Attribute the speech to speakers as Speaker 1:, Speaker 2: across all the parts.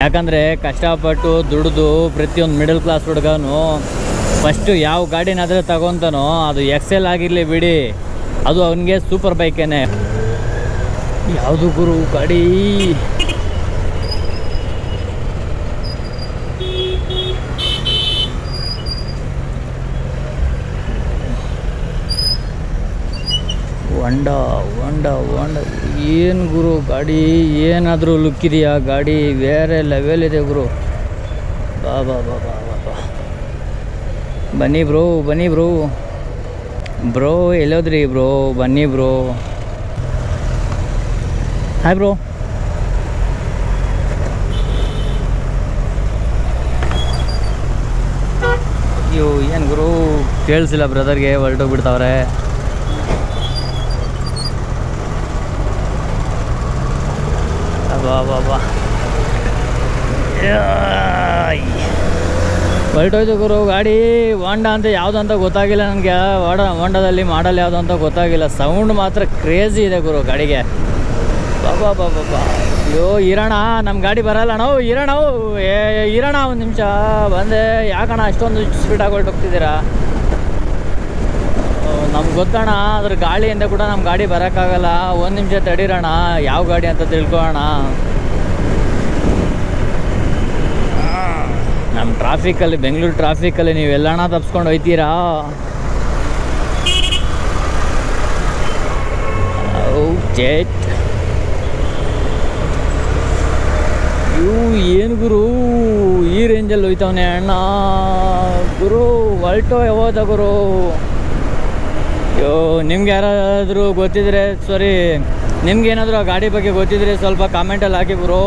Speaker 1: ಯಾಕಂದರೆ ಕಷ್ಟಪಟ್ಟು ದುಡಿದು ಪ್ರತಿಯೊಂದು ಮಿಡಲ್ ಕ್ಲಾಸ್ ಹುಡುಗನು ಫಸ್ಟು ಯಾವ ಗಾಡಿನಾದರೆ ತಗೊತಾನೋ ಅದು ಎಕ್ಸೆಲ್ ಆಗಿರಲಿ ಬಿಡಿ, ಅದು ಅವನಿಗೆ ಸೂಪರ್ ಬೈಕೇನೆ. ಯಾವುದು ಗುರು ಗಾಡಿ? ಹೊಂಡ ಹೊಂಡ ಹೊಂಡ ಏನು ಗುರು ಗಾಡಿ? ಏನಾದರೂ ಲುಕ್ ಇದೆಯಾ ಗಾಡಿ? ಬೇರೆ ಲೆವೆಲ್ ಇದೆ ಗುರು. ಬಾ ಬಾ ಬಾ ಬಾ ಬಾ ಬಾ ಬನ್ನಿ ಬ್ರೋ, ಬನ್ನಿ ಬ್ರೋ. ಬ್ರೋ ಎಲ್ಲೋದ್ರಿ ಬ್ರೋ? ಬನ್ನಿ ಬ್ರೋ. Hi bro. ಅಯ್ಯೋ ಏನು ಗುರು ಕೇಳಿಸಿಲ್ಲ ಬ್ರದರ್ಗೆ, ಹೊರಟೋಗ್ಬಿಡ್ತಾವ್ರೆ. ಬಾ ಬಾ ಬಾ ಹೊರಟೋಯ್ತು ಗುರು ಗಾಡಿ. ಹೋಂಡಾ ಅಂತ ಯಾವುದು ಅಂತ ಗೊತ್ತಾಗಿಲ್ಲ ನನಗೆ. ಹೋಂಡಾದಲ್ಲಿ ಮಾಡಲ್ ಯಾವುದು ಅಂತ ಗೊತ್ತಾಗಿಲ್ಲ. ಸೌಂಡ್ ಮಾತ್ರ ಕ್ರೇಜಿ ಇದೆ ಗುರು ಗಾಡಿಗೆ. ಬಾಬಾ ಬಾಬಾ ಬಾ. ಅಯ್ಯೋ ಇರೋಣ, ನಮ್ಮ ಗಾಡಿ ಬರಲ್ಲ ಅಣ್ಣ. ಇರೋಣ ಇರೋಣ, ಒಂದು ನಿಮಿಷ ಬಂದೆ. ಯಾಕಣ್ಣ ಅಷ್ಟೊಂದು ಸ್ಪೀಡಾಗಿ ಹೊರಟೋಗ್ತಿದ್ದೀರಾ? ನಮ್ಗೆ ಗೊತ್ತಣ್ಣ, ಅದ್ರ ಗಾಳಿಯಿಂದ ಕೂಡ ನಮ್ಮ ಗಾಡಿ ಬರೋಕ್ಕಾಗಲ್ಲ. ಒಂದು ನಿಮಿಷ ತಡೀರೋಣ, ಯಾವ ಗಾಡಿ ಅಂತ ತಿಳ್ಕೊಳ್ಳೋಣ. ನಮ್ಮ ಟ್ರಾಫಿಕಲ್ಲಿ, ಬೆಂಗಳೂರು ಟ್ರಾಫಿಕಲ್ಲಿ ನೀವು ಎಲ್ಲಣ್ಣ ತಪ್ಸ್ಕೊಂಡು ಹೋಯ್ತೀರಾ? ಜೆಟ್ ಏನು ಗುರು ಈ ರೇಂಜಲ್ಲಿ ಹೋಯ್ತವನೆ ಅಣ್ಣ ಗುರು. ಹೊಲ್ಟೋ ಯಾವಾಗ ಗುರು? ಅಯ್ಯೋ ನಿಮ್ಗೆ ಯಾರಾದರೂ ಗೊತ್ತಿದ್ರೆ, ಸಾರಿ ನಿಮ್ಗೇನಾದರೂ ಆ ಗಾಡಿ ಬಗ್ಗೆ ಗೊತ್ತಿದ್ರೆ ಸ್ವಲ್ಪ ಕಾಮೆಂಟಲ್ಲಿ ಹಾಕಿ ಬ್ರೋ.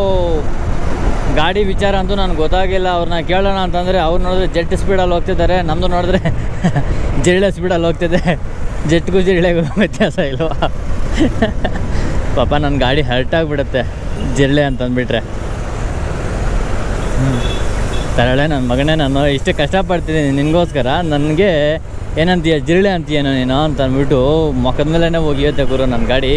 Speaker 1: ಗಾಡಿ ವಿಚಾರ ಅಂತೂ ನನಗೆ ಗೊತ್ತಾಗಿಲ್ಲ. ಅವ್ರನ್ನ ಕೇಳೋಣ ಅಂತಂದರೆ ಅವ್ರು ನೋಡಿದ್ರೆ ಜೆಟ್ ಸ್ಪೀಡಲ್ಲಿ ಹೋಗ್ತಿದ್ದಾರೆ, ನಮ್ಮದು ನೋಡಿದ್ರೆ ಜಿರಳೆ ಸ್ಪೀಡಲ್ಲಿ ಹೋಗ್ತಿದೆ. ಜೆಟ್ಗೂ ಜಿರಳೆಗೂ ವ್ಯತ್ಯಾಸ ಇಲ್ವಾ? ಪಾಪ ನನ್ನ ಗಾಡಿ ಹರ್ಟ್ ಆಗಿಬಿಡುತ್ತೆ ಜಿರಳೆ ಅಂತಂದ್ಬಿಟ್ರೆ. ತರಳೆ ನನ್ನ ಮಗನೇ, ನಾನು ಇಷ್ಟು ಕಷ್ಟಪಡ್ತಿದ್ದೀನಿ ನಿನಗೋಸ್ಕರ, ನನಗೆ ಏನಂತೀಯ ಜಿರಳೆ ಅಂತೀಯೇನೋ ನೀನು ಅಂತ ಅಂದ್ಬಿಟ್ಟು ಮುಖದ ಮೇಲೇ ಹೋಗಿಯುತ್ತೆ ಗುರು ನನ್ನ ಗಾಡಿ.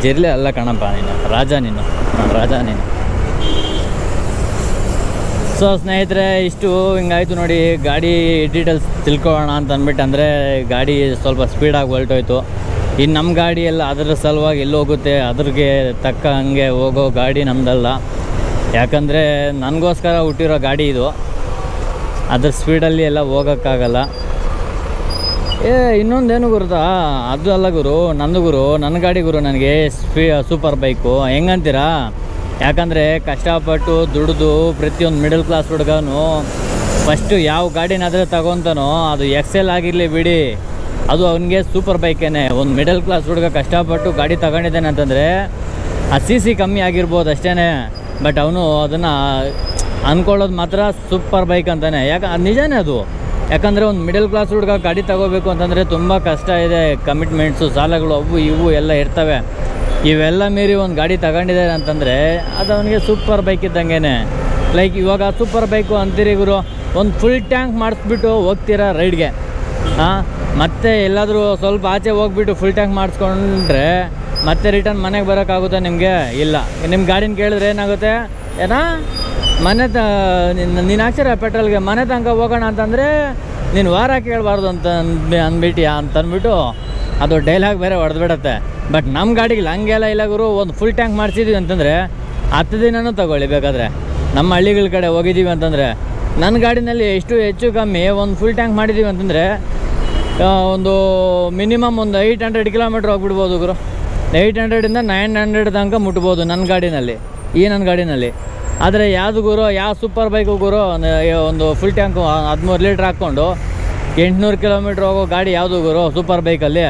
Speaker 1: ಜಿರಳೆ ಅಲ್ಲ ಕಣಪ್ಪ ನೀನು, ರಾಜ ನೀನು, ನಾನು ರಾಜ ನೀನು. ಸೊ ಸ್ನೇಹಿತರೆ, ಇಷ್ಟು ಹಿಂಗಾಯ್ತು ನೋಡಿ. ಗಾಡಿ ಡೀಟೇಲ್ಸ್ ತಿಳ್ಕೊಳ್ಳೋಣ ಅಂತ ಅಂದ್ಬಿಟ್ಟು, ಅಂದರೆ ಗಾಡಿ ಸ್ವಲ್ಪ ಸ್ಪೀಡಾಗಿ ಹೊರಟೋಯ್ತು. ಇನ್ನು ನಮ್ಮ ಗಾಡಿ ಎಲ್ಲ ಅದರ ಸಲುವಾಗಿ ಎಲ್ಲಿ ಹೋಗುತ್ತೆ, ಅದ್ರಿಗೆ ತಕ್ಕ ಹಂಗೆ ಹೋಗೋ ಗಾಡಿ ನಮ್ಮದಲ್ಲ. ಯಾಕಂದರೆ ನನಗೋಸ್ಕರ ಹುಟ್ಟಿರೋ ಗಾಡಿ ಇದು. ಅದ್ರ ಸ್ಪೀಡಲ್ಲಿ ಎಲ್ಲ ಹೋಗೋಕ್ಕಾಗಲ್ಲ. ಇನ್ನೊಂದೇನು ಗುರುತಾ, ಅದು ಅಲ್ಲ ಗುರು, ನಂದು ಗುರು, ನನ್ನ ಗಾಡಿ ಗುರು. ನನಗೆ ಸೂಪರ್ ಬೈಕು ಹೆಂಗಂತೀರಾ? ಯಾಕಂದರೆ ಕಷ್ಟಪಟ್ಟು ದುಡಿದು ಪ್ರತಿಯೊಂದು ಮಿಡಲ್ ಕ್ಲಾಸ್ ಹುಡುಗನು ಫಸ್ಟು ಯಾವ ಗಾಡಿನಾದರೆ ತಗೊತಾನೋ ಅದು ಎಕ್ಸೆಲ್ ಆಗಿರಲಿ ಬಿಡಿ, ಅದು ಅವನಿಗೆ ಸೂಪರ್ ಬೈಕೇನೆ. ಒಂದು ಮಿಡಲ್ ಕ್ಲಾಸ್ ಹುಡುಗ ಕಷ್ಟಪಟ್ಟು ಗಾಡಿ ತಗೊಂಡಿದ್ದಾನೆ ಅಂತಂದರೆ ಆ CC ಕಮ್ಮಿ ಆಗಿರ್ಬೋದು ಅಷ್ಟೇ, ಬಟ್ ಅವನು ಅದನ್ನು ಅಂದ್ಕೊಳ್ಳೋದು ಮಾತ್ರ ಸೂಪರ್ ಬೈಕ್ ಅಂತಾನೆ. ಅದು ನಿಜಾನೇ ಅದು. ಯಾಕಂದರೆ ಒಂದು ಮಿಡಲ್ ಕ್ಲಾಸ್ ಹುಡುಗ ಗಾಡಿ ತಗೋಬೇಕು ಅಂತಂದರೆ ತುಂಬ ಕಷ್ಟ ಇದೆ. ಕಮಿಟ್ಮೆಂಟ್ಸು, ಸಾಲಗಳು, ಅವು ಇವು ಎಲ್ಲ ಇರ್ತವೆ. ಇವೆಲ್ಲ ಮೀರಿ ಒಂದು ಗಾಡಿ ತಗೊಂಡಿದ್ದಾರೆ ಅಂತಂದರೆ ಅದು ಅವನಿಗೆ ಸೂಪರ್ ಬೈಕ್ ಇದ್ದಂಗೆ. ಲೈಕ್ ಇವಾಗ ಸೂಪರ್ ಬೈಕು ಅಂತೀರಿ ಗುರು, ಒಂದು ಫುಲ್ ಟ್ಯಾಂಕ್ ಮಾಡಿಸ್ಬಿಟ್ಟು ಹೋಗ್ತೀರಾ ರೈಡ್ಗೆ, ಮತ್ತೆ ಎಲ್ಲಾದರೂ ಸ್ವಲ್ಪ ಆಚೆ ಹೋಗ್ಬಿಟ್ಟು ಫುಲ್ ಟ್ಯಾಂಕ್ ಮಾಡಿಸ್ಕೊಂಡ್ರೆ ಮತ್ತೆ ರಿಟರ್ನ್ ಮನೆಗೆ ಬರೋಕ್ಕಾಗುತ್ತೆ ನಿಮಗೆ? ಇಲ್ಲ. ನಿಮ್ಮ ಗಾಡಿನ ಕೇಳಿದ್ರೆ ಏನಾಗುತ್ತೆ, ಏನಾ ಮನೆ ನೀನು ಹಾಕ್ಸಿರ ಪೆಟ್ರೋಲ್ಗೆ ಮನೆ ತನಕ ಹೋಗೋಣ ಅಂತಂದರೆ ನೀನು ವಾರ ಕೇಳಬಾರ್ದು ಅಂತ ಅಂದ್ಬಿಟ್ಟಿಯಾ ಅಂತಂದ್ಬಿಟ್ಟು ಅದು ಡೈಲಾಗ್ ಬೇರೆ ಹೊಡೆದ್ಬಿಡತ್ತೆ. ಬಟ್ ನಮ್ಮ ಗಾಡಿಗೆ ಹಂಗೆಲ್ಲ ಇಲ್ಲ ಗುರು. ಒಂದು ಫುಲ್ ಟ್ಯಾಂಕ್ ಮಾಡಿಸಿದ್ವಿ ಅಂತಂದರೆ 10 ದಿನವೂ ತಗೊಳ್ಳಿ ಬೇಕಾದರೆ. ನಮ್ಮ ಹಳ್ಳಿಗಳ ಕಡೆ ಹೋಗಿದ್ದೀವಿ ಅಂತಂದರೆ ನನ್ನ ಗಾಡಿನಲ್ಲಿ ಹೆಚ್ಚು ಕಮ್ಮಿ ಒಂದು ಫುಲ್ ಟ್ಯಾಂಕ್ ಮಾಡಿದ್ದೀವಿ ಅಂತಂದರೆ ಒಂದು ಮಿನಿಮಮ್ ಒಂದು 800 ಕಿಲೋಮೀಟ್ರ್ ಹೋಗ್ಬಿಡ್ಬೋದು ಗುರು. 800ಇಂದ 900 ತನಕ ಮುಟ್ಬೋದು ನನ್ನ ಗಾಡಿನಲ್ಲಿ. ಆದರೆ ಯಾವುದು ಗುರು, ಯಾವ ಸೂಪರ್ ಬೈಕು ಗುರು ಒಂದು ಫುಲ್ ಟ್ಯಾಂಕು 13 ಲೀಟ್ರ್ ಹಾಕ್ಕೊಂಡು 800 ಕಿಲೋಮೀಟ್ರ್ ಹೋಗೋ ಗಾಡಿ ಯಾವುದು ಗುರು ಸೂಪರ್ ಬೈಕಲ್ಲಿ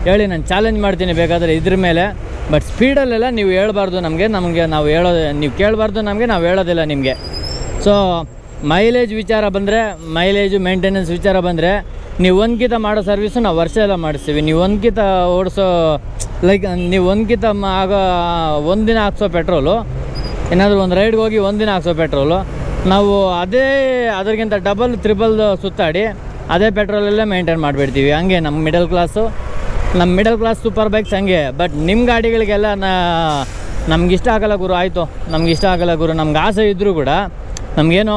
Speaker 1: ಹೇಳಿ? ನಾನು ಚಾಲೆಂಜ್ ಮಾಡ್ತೀನಿ ಬೇಕಾದರೆ ಇದ್ರ ಮೇಲೆ. ಬಟ್ ಸ್ಪೀಡಲ್ಲೆಲ್ಲ ನೀವು ಹೇಳ್ಬಾರ್ದು ನಮಗೆ ನಾವು ಹೇಳೋದು, ನೀವು ಕೇಳಬಾರ್ದು ನಮಗೆ, ನಾವು ಹೇಳೋದಿಲ್ಲ ನಿಮಗೆ. ಸೊ ಮೈಲೇಜ್ ವಿಚಾರ ಬಂದರೆ, ಮೈಲೇಜು ಮೇಂಟೆನೆನ್ಸ್ ವಿಚಾರ ಬಂದರೆ, ನೀವು ಒಂದ್ಕಿತ ಮಾಡೋ ಸರ್ವಿಸು ನಾವು ವರ್ಷ ಎಲ್ಲ ಮಾಡಿಸ್ತೀವಿ. ನೀವು ಒಂದ್ಕಿತ ಓಡಿಸೋ, ಲೈಕ್ ನೀವು ಒಂದ್ಕಿತ ಆಗೋ ಒಂದಿನ ಹಾಕ್ಸೋ ಪೆಟ್ರೋಲು, ಏನಾದರೂ ಒಂದು ರೈಡ್ಗೆ ಹೋಗಿ ಒಂದಿನ ಹಾಕ್ಸೋ ಪೆಟ್ರೋಲು, ನಾವು ಅದಕ್ಕಿಂತ ಡಬಲ್ ತ್ರಿಬಲ್ ಸುತ್ತಾಡಿ ಅದೇ ಪೆಟ್ರೋಲೆಲ್ಲ ಮೇಂಟೈನ್ ಮಾಡಿಬಿಡ್ತೀವಿ. ಹಂಗೆ ನಮ್ಮ ಮಿಡಲ್ ಕ್ಲಾಸ್ ಸೂಪರ್ ಬೈಕ್ಸ್ ಹಂಗೆ. ಬಟ್ ನಿಮ್ಮ ಗಾಡಿಗಳಿಗೆಲ್ಲ ನಮ್ಗೆ ಇಷ್ಟ ಆಗಲ್ಲ ಗುರು, ಆಯಿತು ನಮ್ಗೆ ಇಷ್ಟ ಆಗಲ್ಲ ಗುರು, ನಮ್ಗೆ ಆಸೆ ಇದ್ದರೂ ಕೂಡ ನಮಗೇನೋ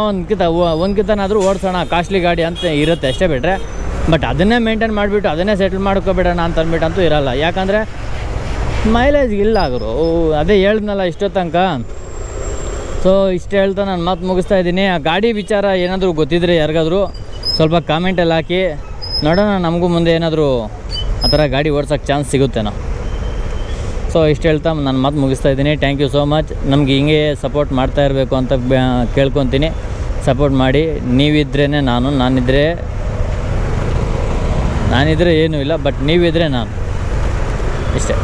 Speaker 1: ಒಂದ್ಕಿತನಾದರೂ ಓಡಿಸೋಣ ಕಾಸ್ಟ್ಲಿ ಗಾಡಿ ಅಂತ ಇರುತ್ತೆ ಅಷ್ಟೇ ಬಿಟ್ಟರೆ, ಬಟ್ ಅದನ್ನೇ ಮೇಂಟೈನ್ ಮಾಡಿಬಿಟ್ಟು ಅದನ್ನೇ ಸೆಟ್ಲ್ ಮಾಡ್ಕೊಬೇಡೋಣ ಅಂತ ಅಂದ್ಬಿಟ್ಟಂತೂ ಇರಲ್ಲ. ಯಾಕಂದರೆ ಮೈಲೇಜ್ ಇಲ್ಲ ಗುರು, ಅದೇ ಹೇಳ್ದನಲ್ಲ ಇಷ್ಟೋ ತನಕ. ಸೊ ಇಷ್ಟು ಹೇಳ್ತಾ ನಾನು ಮಾತು ಮುಗಿಸ್ತಾ ಇದ್ದೀನಿ. ಆ ಗಾಡಿ ವಿಚಾರ ಏನಾದರೂ ಗೊತ್ತಿದ್ರೆ ಯಾರಿಗಾದರೂ ಸ್ವಲ್ಪ ಕಾಮೆಂಟಲ್ಲಿ ಹಾಕಿ ನೋಡೋಣ, ನಮಗೂ ಮುಂದೆ ಏನಾದರೂ ಆ ಥರ ಗಾಡಿ ಓಡ್ಸೋಕ್ಕೆ ಚಾನ್ಸ್ ಸಿಗುತ್ತೇನೋ. ಸೊ ಇಷ್ಟು ಹೇಳ್ತಾ ನಾನು ಮಾತು ಮುಗಿಸ್ತಾ ಇದ್ದೀನಿ. Thank you so much. ನಮಗೆ ಹಿಂಗೆ ಸಪೋರ್ಟ್ ಮಾಡ್ತಾ ಇರಬೇಕು ಅಂತ ಕೇಳ್ಕೊತೀನಿ. ಸಪೋರ್ಟ್ ಮಾಡಿ. ನೀವಿದ್ರೇ ನಾನಿದ್ರೆ ಏನೂ ಇಲ್ಲ, ಬಟ್ ನೀವಿದ್ದರೆ ನಾನು ಇಷ್ಟೇ.